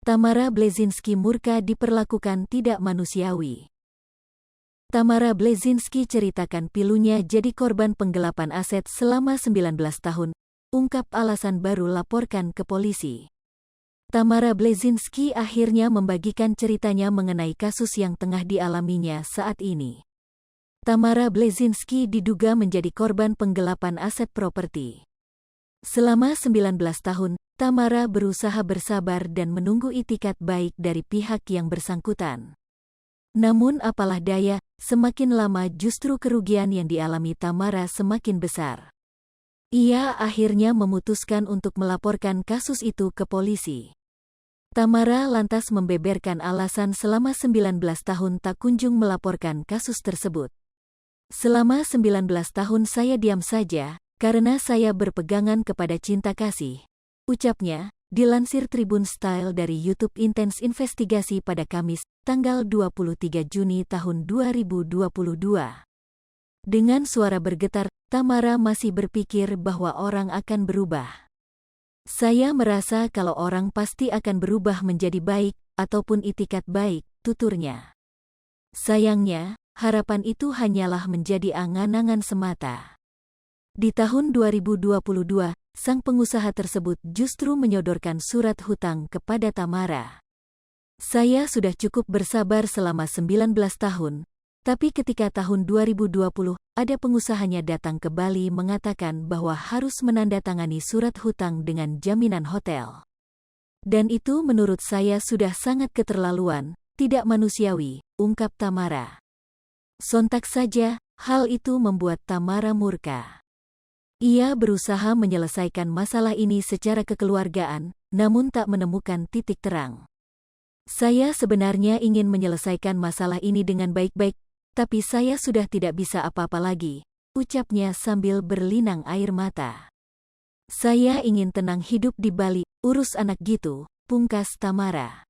Tamara Blazinski murka diperlakukan tidak manusiawi. Tamara Blazinski ceritakan pilunya jadi korban penggelapan aset selama 19 tahun, ungkap alasan baru laporkan ke polisi. Tamara Blazinski akhirnya membagikan ceritanya mengenai kasus yang tengah dialaminya saat ini. Tamara Blazinski diduga menjadi korban penggelapan aset properti. Selama 19 tahun, Tamara berusaha bersabar dan menunggu itikat baik dari pihak yang bersangkutan. Namun apalah daya, semakin lama justru kerugian yang dialami Tamara semakin besar. Ia akhirnya memutuskan untuk melaporkan kasus itu ke polisi. Tamara lantas membeberkan alasan selama 19 tahun tak kunjung melaporkan kasus tersebut. Selama 19 tahun saya diam saja, karena saya berpegangan kepada cinta kasih, ucapnya, dilansir Tribun Style dari YouTube Intens Investigasi pada Kamis, tanggal 23 Juni tahun 2022. Dengan suara bergetar, Tamara masih berpikir bahwa orang akan berubah. Saya merasa kalau orang pasti akan berubah menjadi baik, ataupun itikat baik, tuturnya. Sayangnya, harapan itu hanyalah menjadi angan-angan semata. Di tahun 2022, sang pengusaha tersebut justru menyodorkan surat hutang kepada Tamara. Saya sudah cukup bersabar selama 19 tahun, tapi ketika tahun 2020, ada pengusahanya datang ke Bali mengatakan bahwa harus menandatangani surat hutang dengan jaminan hotel. Dan itu menurut saya sudah sangat keterlaluan, tidak manusiawi, ungkap Tamara. Sontak saja, hal itu membuat Tamara murka. Ia berusaha menyelesaikan masalah ini secara kekeluargaan, namun tak menemukan titik terang. Saya sebenarnya ingin menyelesaikan masalah ini dengan baik-baik, tapi saya sudah tidak bisa apa-apa lagi, ucapnya sambil berlinang air mata. Saya ingin tenang hidup di Bali, urus anak gitu, pungkas Tamara.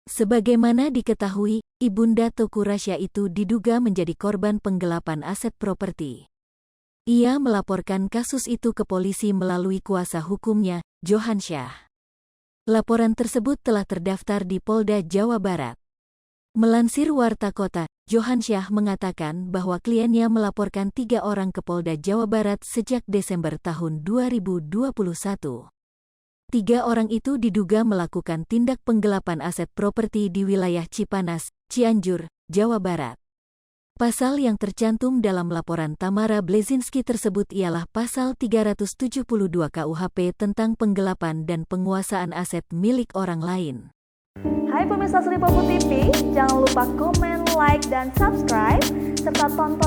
Sebagaimana diketahui, ibunda Teuku Rasya itu diduga menjadi korban penggelapan aset properti. Ia melaporkan kasus itu ke polisi melalui kuasa hukumnya, Johan Syah. Laporan tersebut telah terdaftar di Polda Jawa Barat. Melansir Warta Kota, Johan Syah mengatakan bahwa kliennya melaporkan 3 orang ke Polda Jawa Barat sejak Desember tahun 2021. 3 orang itu diduga melakukan tindak penggelapan aset properti di wilayah Cipanas, Cianjur, Jawa Barat. Pasal yang tercantum dalam laporan Tamara Blazinski tersebut ialah Pasal 372 KUHP tentang penggelapan dan penguasaan aset milik orang lain. Hai pemirsa Sri Popo TV, jangan lupa komen, like, dan subscribe, serta tonton